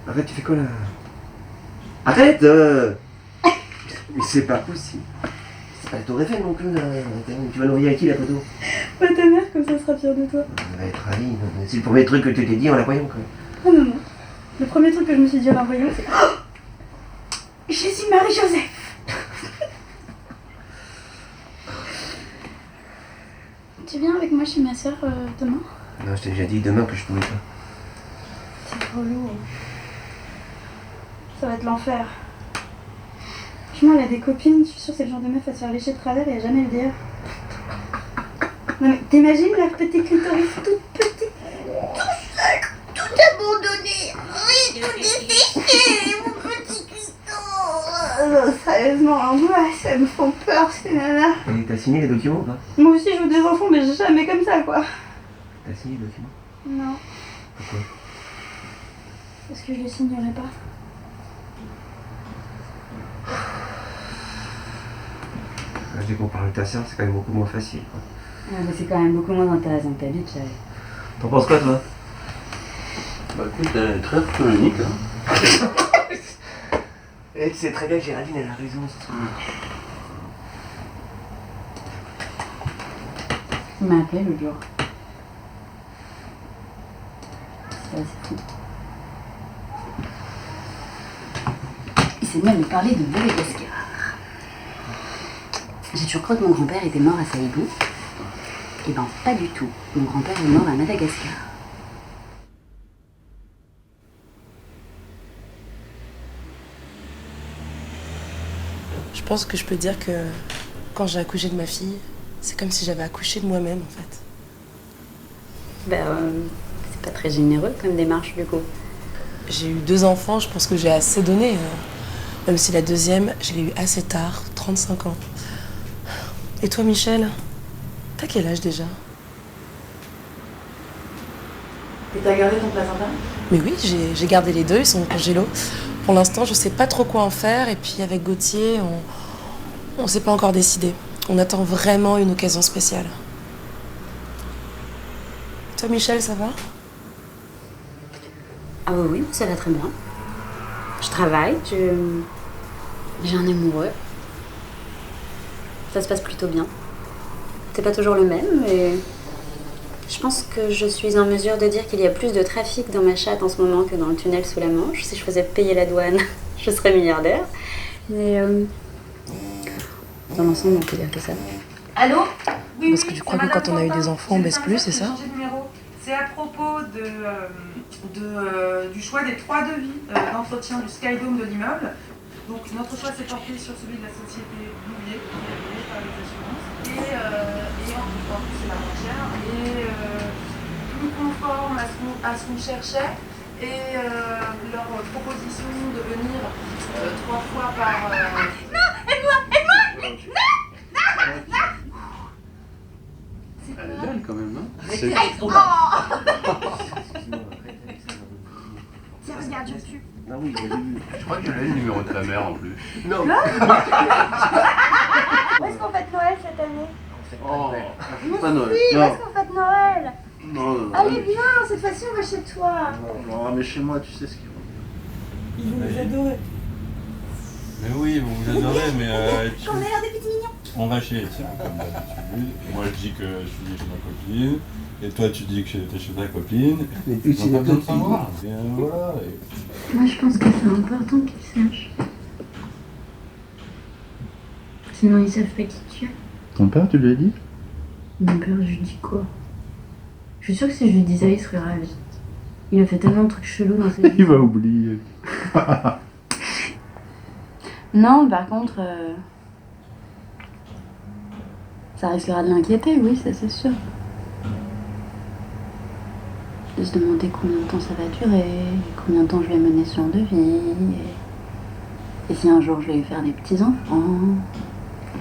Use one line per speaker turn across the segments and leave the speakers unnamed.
Arrête, tu fais quoi là? Arrête Mais c'est pas possible. C'est pas la tour Eiffel non plus là. Tu vas l'envoyer à qui la photo?
Pas ta mère, comme ça sera fière de toi.
Elle va être ravie. C'est le premier truc que tu t'es dit en la voyant quoi.
Oh non, non. Le premier truc que je me suis dit en la voyant, c'est oh, Jésus-Marie-Joseph. Tu viens avec moi chez ma soeur demain?
Non, je t'ai déjà dit demain que je pouvais pas.
C'est trop lourd. Ça va être l'enfer. Franchement, elle a des copines, je suis sûre que c'est le genre de meuf à se faire lécher de travers et à jamais le dire. Non mais t'imagines leur petit clitoris toute petite, tout sec, tout abandonné, oui, tout desséché, mon petit clitoris. Sérieusement, l'angoisse, elles me font peur ces nanas.
Et t'as signé les documents ou pas?
Moi aussi je veux des enfants mais jamais comme ça quoi.
T'as signé les documents?
Non.
Pourquoi?
Parce que je les signerai pas.
Dès qu'on parle de ta sœur, c'est quand même beaucoup moins facile quoi.
Ah, mais c'est quand même beaucoup moins intéressant que ta vie, chérie.
T'en penses quoi toi?
Bah écoute, elle est très polémique hein.
Et tu sais très bien que Géraldine elle a raison.
Il m'a appelé l'autre jour. C'est assez fou. Il s'est mis à me parler de Madagascar. J'ai toujours cru que mon grand-père était mort à Saïgon. Eh ben, pas du tout. Mon grand-père est mort à Madagascar.
Je pense que je peux dire que quand j'ai accouché de ma fille, c'est comme si j'avais accouché de moi-même en fait.
C'est pas très généreux comme démarche du coup.
J'ai eu 2 enfants, je pense que j'ai assez donné. Même si la deuxième, je l'ai eue assez tard, 35 ans. Et toi, Michel, t'as quel âge déjà?
Et t'as gardé ton placenta?
Mais oui, j'ai gardé les 2, ils sont au congélo. Pour l'instant, je sais pas trop quoi en faire. Et puis avec Gauthier, on s'est pas encore décidé. On attend vraiment une occasion spéciale. Toi, Michel, ça va?
Ah oui, ça va très bien. Je travaille, j'ai un amoureux. Ça se passe plutôt bien. C'est pas toujours le même, mais je pense que je suis en mesure de dire qu'il y a plus de trafic dans ma chatte en ce moment que dans le tunnel sous la Manche. Si je faisais payer la douane, je serais milliardaire. Mais dans l'ensemble, on peut dire que ça.
Allô? Oui,
Parce que tu crois que quand on a eu des enfants, on baisse plus, c'est ça?
C'est à propos du choix des 3 devis d'entretien du Skydome de l'immeuble. Donc notre choix s'est porté sur celui de la société Bouvier, qui est agréée par les assurances. Et en plus c'est la moins chère. Et plus conforme à ce qu'on cherchait. Et leur proposition de venir 3 fois par... Non, aide-moi.
Elle est belle quand même, hein?
C'est... Tiens, regarde, je pue.
Non, oui, j'ai vu.
Je crois que j'avais le numéro de ta mère en plus.
Non.
Où est-ce qu'on fête Noël cette année?
Oh, pas Noël.
Oui, où est-ce qu'on fête Noël?
Non.
Allez, viens, cette fois-ci on va chez toi.
Non, mais chez moi, tu sais ce qu'ils vont dire.
Ils vont nous adorer.
Mais oui, vous adorez, mais
On a l'air des petits mignons.
on va chez Étienne, comme d'habitude. Moi, je dis que je suis chez ma copine, et toi, tu dis que t'es chez ta copine.
Mais tout
On n'a pas besoin de savoir. Et voilà.
Moi, je pense que c'est important qu'ils sachent. Sinon, ils savent pas qui tu es.
Ton père, tu lui as dit?
Mon père, je lui dis quoi? Je suis sûre que si je lui disais, il serait ravi. Il a fait tellement de trucs chelous dans sa vie.
Il va oublier.
Non, par contre, ça risquera de l'inquiéter, oui, ça c'est sûr. De se demander combien de temps ça va durer, combien de temps je vais mener ce genre de vie, et si un jour je vais lui faire des petits-enfants.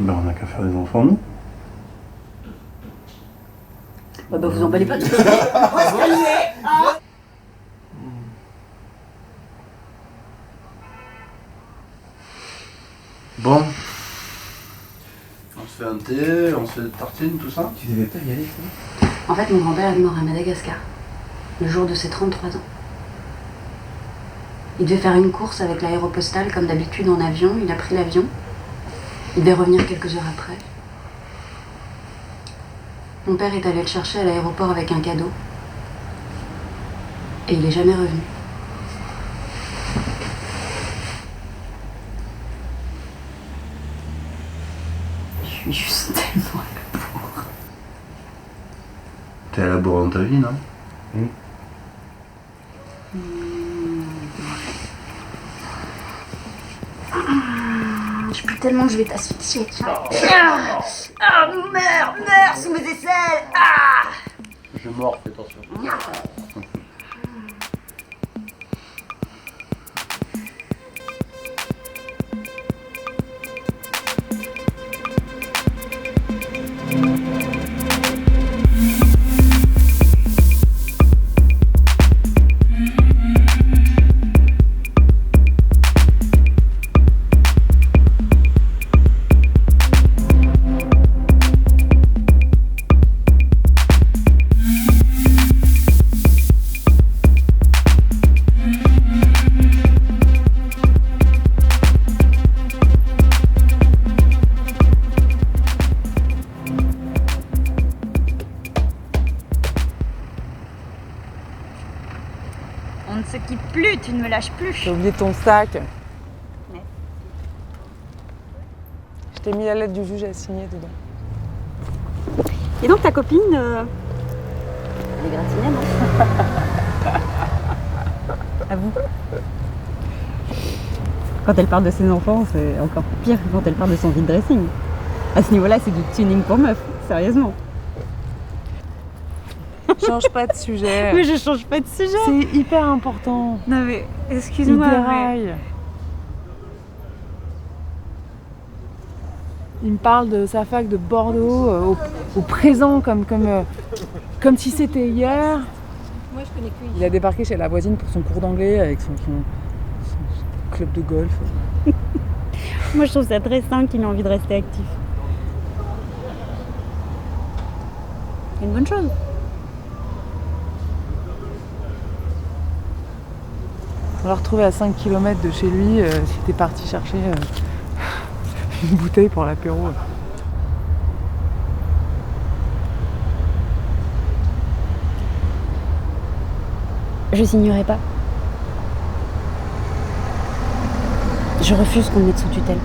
Ben, on n'a qu'à faire des enfants, nous.
Bah, vous emballez pas tout.
Bon. On se fait un thé, on se fait des tartines, tout ça.
Tu devais pas y aller, toi?
En fait, mon grand-père est mort à Madagascar, le jour de ses 33 ans. Il devait faire une course avec l'aéropostale comme d'habitude en avion. Il a pris l'avion. Il devait revenir quelques heures après. Mon père est allé le chercher à l'aéroport avec un cadeau. Et il est jamais revenu. Je suis juste tellement à la bourre.
T'es à la bourre dans ta vie, non?
Je pue tellement que je vais t'asphyxier. Ah, meurs sous mes aisselles. Ah.
Je mords, fais attention.
On ne se quitte plus, tu ne me lâches plus.
J'ai oublié ton sac. Je t'ai mis la lettre du juge à signer dedans.
Et donc ta copine, elle est gratinée, non? À vous. Quand elle parle de ses enfants, c'est encore pire que quand elle parle de son vide dressing. À ce niveau-là, c'est du tuning pour meuf, sérieusement.
Change pas de sujet.
Mais je change pas de sujet.
C'est hyper important.
Non mais, excuse-moi.
Il
mais-
déraille. Il me parle de sa fac de Bordeaux au présent, comme si c'était hier.
Moi, je connais que
Il a débarqué chez la voisine pour son cours d'anglais avec son club de golf.
Moi, je trouve ça très simple qu'il ait envie de rester actif. C'est une bonne chose.
On l'a retrouvé à 5 km de chez lui. C'était parti chercher une bouteille pour l'apéro.
Je signerai pas. Je refuse qu'on me mette sous tutelle.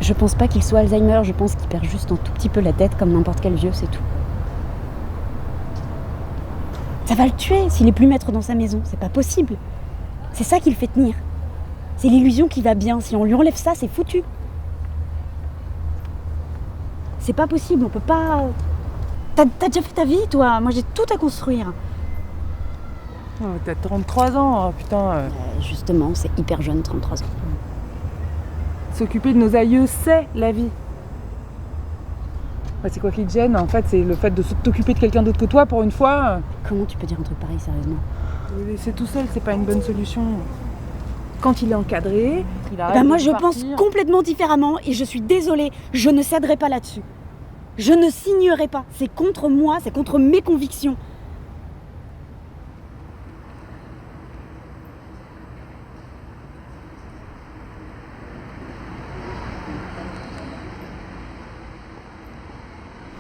Je pense pas qu'il soit Alzheimer, je pense qu'il perd juste un tout petit peu la tête comme n'importe quel vieux, c'est tout. Ça va le tuer s'il est plus maître dans sa maison, c'est pas possible. C'est ça qui le fait tenir. C'est l'illusion qui va bien, si on lui enlève ça, c'est foutu. C'est pas possible, on peut pas... T'as déjà fait ta vie, toi? Moi, j'ai tout à construire.
Oh, t'as 33 ans, oh, putain.
Justement, c'est hyper jeune, 33 ans.
S'occuper de nos aïeux, c'est la vie. Ouais, c'est quoi qui te gêne? En fait, c'est le fait de t'occuper de quelqu'un d'autre que toi pour une fois.
Comment tu peux dire un truc pareil, sérieusement?
Le laisser tout seul, c'est pas une bonne solution. Quand il est encadré, il a.
Moi, je pense complètement différemment et je suis désolée, je ne céderai pas là-dessus. Je ne signerai pas. C'est contre moi, c'est contre mes convictions.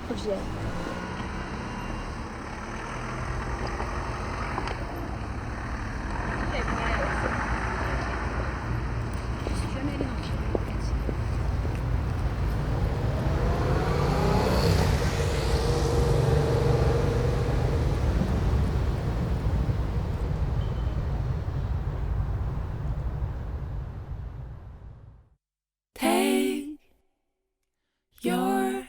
Faut que j'y aille.
Your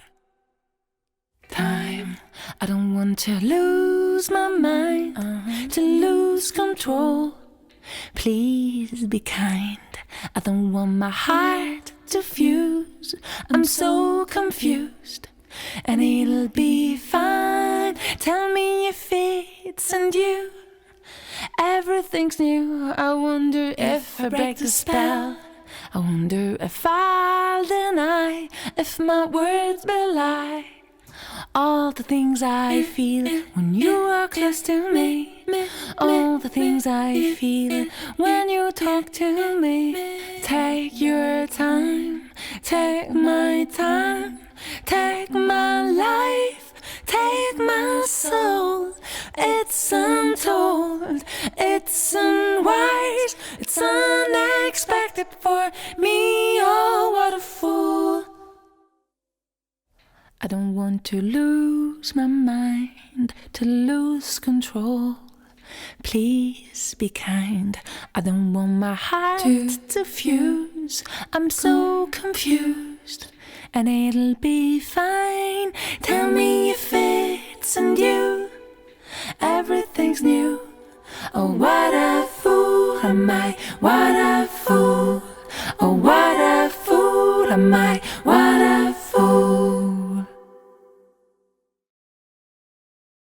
time. I don't want to lose my mind, to lose control. Please be kind. I don't want my heart to fuse. I'm so confused, and it'll be fine. Tell me if it's and you. Everything's new. I wonder if I break the spell. I wonder if I'll deny, if my words belie All the things I feel when you are close to me. All the things I feel when you talk to me. Take your time, take my time, take my life, take my soul. It's untold, it's unwise, it's unexpected for me. Oh, what a fool. I don't want to lose my mind, to lose control. Please be kind. I don't want my heart to fuse. I'm so confused, and it'll be fine. Tell me if it's and you. Everything's new. Oh, what a fool am I, what a fool. Oh, what a fool am I, what a fool.